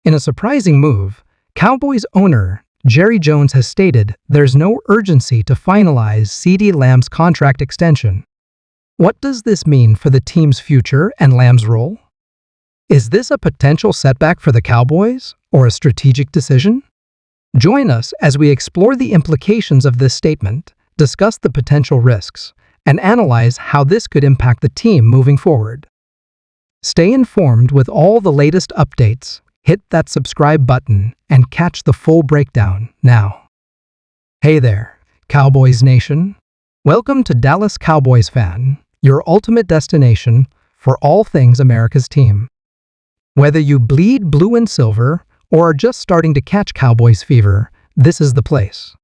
In a surprising move, Cowboys owner Jerry Jones has stated there's no urgency to finalize CeeDee Lamb's contract extension. What does this mean for the team's future and Lamb's role? Is this a potential setback for the Cowboys or a strategic decision? Join us as we explore the implications of this statement, discuss the potential risks, and analyze how this could impact the team moving forward. Stay informed with all the latest updates. Hit that subscribe button and catch the full breakdown now. Hey there, Cowboys Nation. Welcome to Dallas Cowboys Fan, your ultimate destination for all things America's team. Whether you bleed blue and silver or are just starting to catch Cowboys fever, this is the place.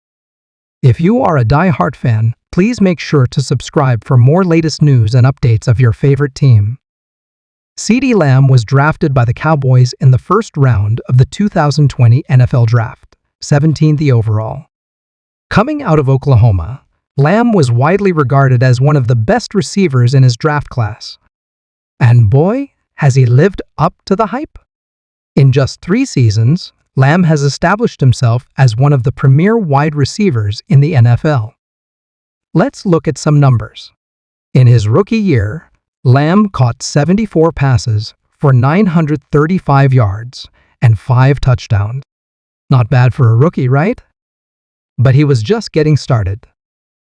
If you are a die-hard fan, please make sure to subscribe for more latest news and updates of your favorite team. CeeDee Lamb was drafted by the Cowboys in the first round of the 2020 NFL Draft, 17th overall. Coming out of Oklahoma, Lamb was widely regarded as one of the best receivers in his draft class. And boy, has he lived up to the hype. In just 3 seasons, Lamb has established himself as one of the premier wide receivers in the NFL. Let's look at some numbers. In his rookie year, Lamb caught 74 passes for 935 yards and 5 touchdowns. Not bad for a rookie, right? But he was just getting started.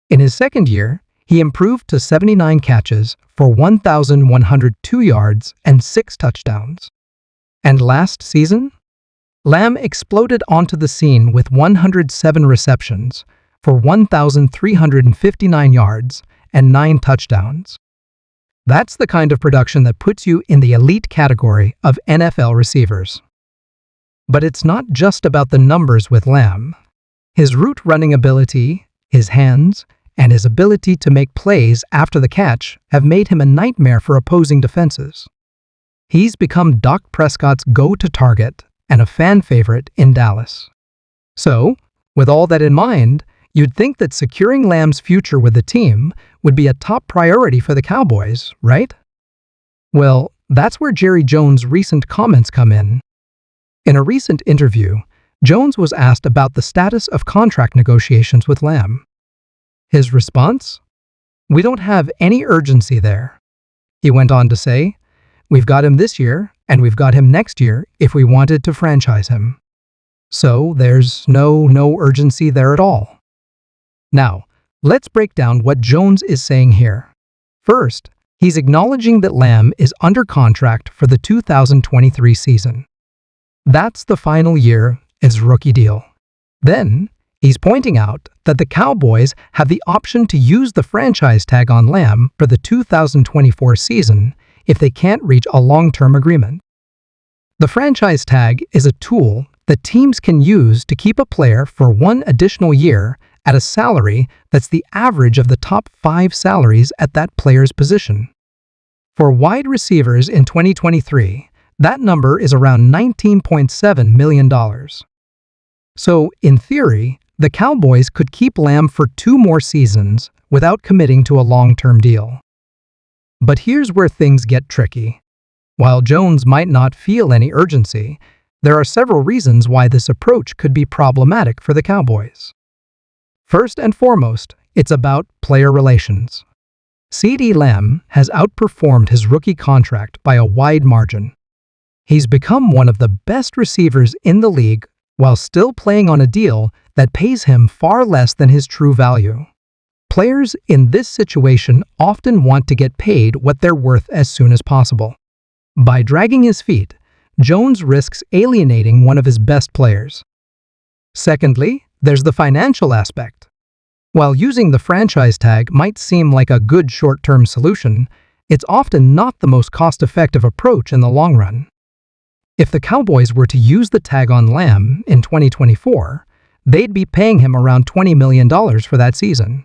In his second year, he improved to 79 catches for 1,102 yards and 6 touchdowns. And last season, Lamb exploded onto the scene with 107 receptions for 1,359 yards and 9 touchdowns. That's the kind of production that puts you in the elite category of NFL receivers. But it's not just about the numbers with Lamb. His route running ability, his hands, and his ability to make plays after the catch have made him a nightmare for opposing defenses. He's become Dak Prescott's go-to target and a fan favorite in Dallas. So, with all that in mind, you'd think that securing Lamb's future with the team would be a top priority for the Cowboys, right? Well, that's where Jerry Jones' recent comments come in. In a recent interview, Jones was asked about the status of contract negotiations with Lamb. His response? "We don't have any urgency there." He went on to say, "We've got him this year, and we've got him next year if we wanted to franchise him. So there's no urgency there at all." Now, let's break down what Jones is saying here. First, he's acknowledging that Lamb is under contract for the 2023 season. That's the final year of his rookie deal. Then, he's pointing out that the Cowboys have the option to use the franchise tag on Lamb for the 2024 season if they can't reach a long-term agreement. The franchise tag is a tool that teams can use to keep a player for 1 additional year at a salary that's the average of the top 5 salaries at that player's position. For wide receivers in 2023, that number is around $19.7 million. So, in theory, the Cowboys could keep Lamb for 2 more seasons without committing to a long-term deal. But here's where things get tricky. While Jones might not feel any urgency, there are several reasons why this approach could be problematic for the Cowboys. First and foremost, it's about player relations. CeeDee Lamb has outperformed his rookie contract by a wide margin. He's become one of the best receivers in the league while still playing on a deal that pays him far less than his true value. Players in this situation often want to get paid what they're worth as soon as possible. By dragging his feet, Jones risks alienating one of his best players. Secondly, there's the financial aspect. While using the franchise tag might seem like a good short-term solution, it's often not the most cost-effective approach in the long run. If the Cowboys were to use the tag on Lamb in 2024, they'd be paying him around $20 million for that season.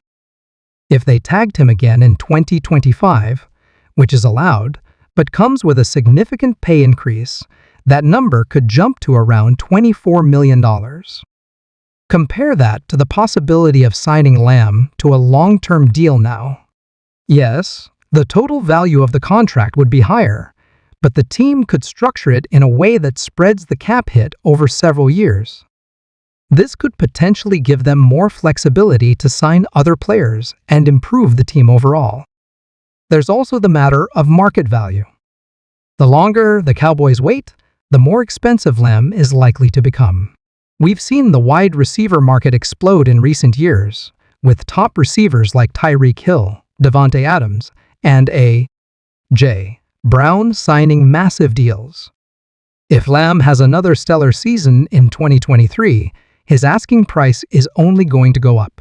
If they tagged him again in 2025, which is allowed, but comes with a significant pay increase, that number could jump to around $24 million. Compare that to the possibility of signing Lamb to a long-term deal now. Yes, the total value of the contract would be higher, but the team could structure it in a way that spreads the cap hit over several years. This could potentially give them more flexibility to sign other players and improve the team overall. There's also the matter of market value. The longer the Cowboys wait, the more expensive Lamb is likely to become. We've seen the wide receiver market explode in recent years, with top receivers like Tyreek Hill, Davante Adams, and A.J. Brown signing massive deals. If Lamb has another stellar season in 2023, his asking price is only going to go up.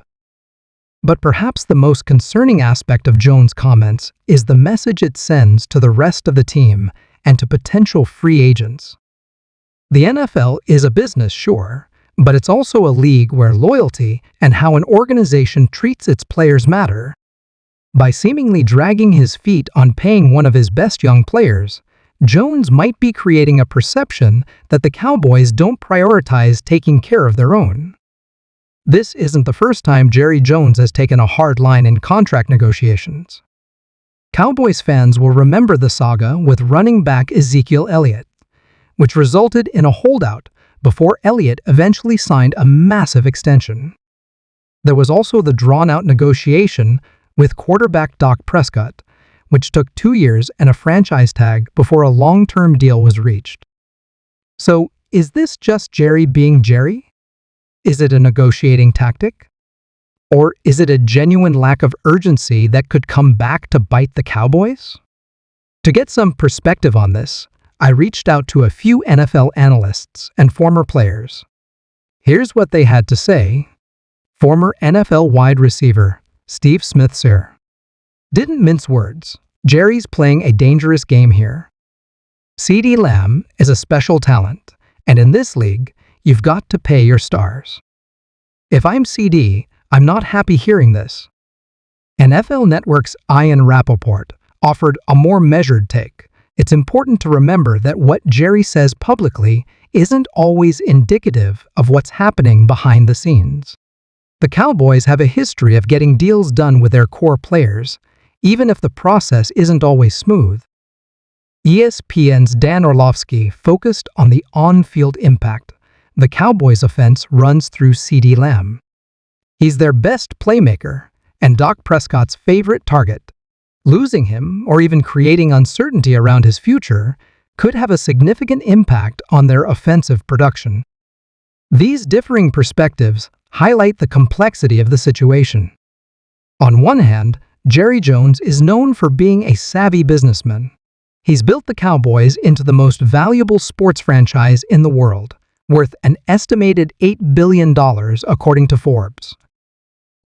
But perhaps the most concerning aspect of Jones' comments is the message it sends to the rest of the team and to potential free agents. The NFL is a business, sure, but it's also a league where loyalty and how an organization treats its players matter. By seemingly dragging his feet on paying one of his best young players, Jones might be creating a perception that the Cowboys don't prioritize taking care of their own. This isn't the first time Jerry Jones has taken a hard line in contract negotiations. Cowboys fans will remember the saga with running back Ezekiel Elliott, which resulted in a holdout before Elliott eventually signed a massive extension. There was also the drawn-out negotiation with quarterback Dak Prescott, which took 2 years and a franchise tag before a long-term deal was reached. So, is this just Jerry being Jerry? Is it a negotiating tactic? Or is it a genuine lack of urgency that could come back to bite the Cowboys? To get some perspective on this, I reached out to a few NFL analysts and former players. Here's what they had to say. Former NFL wide receiver Steve Smith, sir. Didn't mince words. Jerry's playing a dangerous game here. CeeDee Lamb is a special talent, and in this league, you've got to pay your stars. If I'm CeeDee, I'm not happy hearing this. NFL Network's Ian Rappaport offered a more measured take. It's important to remember that what Jerry says publicly isn't always indicative of what's happening behind the scenes. The Cowboys have a history of getting deals done with their core players, even if the process isn't always smooth. ESPN's Dan Orlovsky focused on the on-field impact the Cowboys' offense runs through CeeDee Lamb. He's their best playmaker and Dak Prescott's favorite target. Losing him, or even creating uncertainty around his future, could have a significant impact on their offensive production. These differing perspectives highlight the complexity of the situation. On one hand, Jerry Jones is known for being a savvy businessman. He's built the Cowboys into the most valuable sports franchise in the world, worth an estimated $8 billion according to Forbes.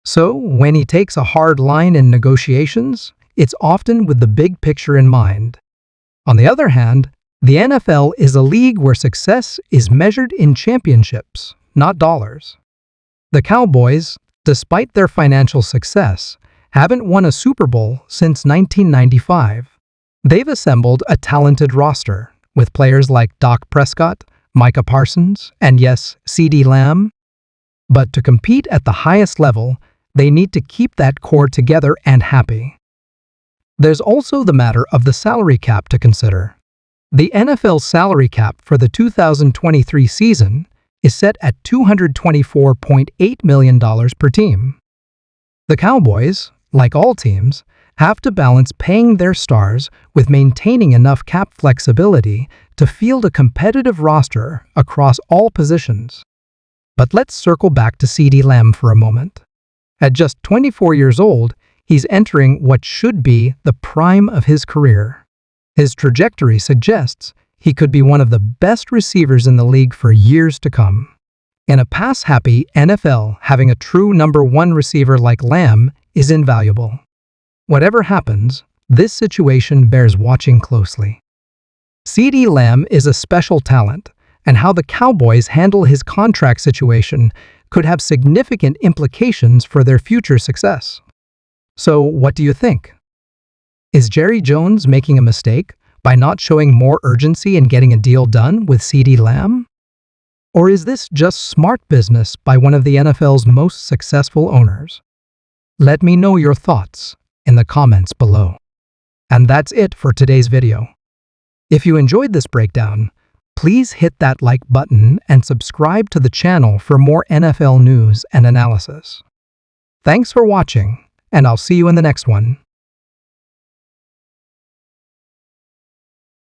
So, when he takes a hard line in negotiations, it's often with the big picture in mind. On the other hand, the NFL is a league where success is measured in championships, not dollars. The Cowboys, despite their financial success, haven't won a Super Bowl since 1995. They've assembled a talented roster, with players like Dak Prescott, Micah Parsons, and yes, CeeDee Lamb. But to compete at the highest level, they need to keep that core together and happy. There's also the matter of the salary cap to consider. The NFL salary cap for the 2023 season is set at $224.8 million per team. The Cowboys, like all teams, have to balance paying their stars with maintaining enough cap flexibility to field a competitive roster across all positions. But let's circle back to CeeDee Lamb for a moment. At just 24 years old, he's entering what should be the prime of his career. His trajectory suggests he could be one of the best receivers in the league for years to come. In a pass-happy NFL, having a true number one receiver like Lamb is invaluable. Whatever happens, this situation bears watching closely. CeeDee Lamb is a special talent, and how the Cowboys handle his contract situation could have significant implications for their future success. So, what do you think? Is Jerry Jones making a mistake by not showing more urgency in getting a deal done with CeeDee Lamb? Or is this just smart business by one of the NFL's most successful owners? Let me know your thoughts in the comments below. And that's it for today's video. If you enjoyed this breakdown, please hit that like button and subscribe to the channel for more NFL news and analysis. Thanks for watching, and I'll see you in the next one.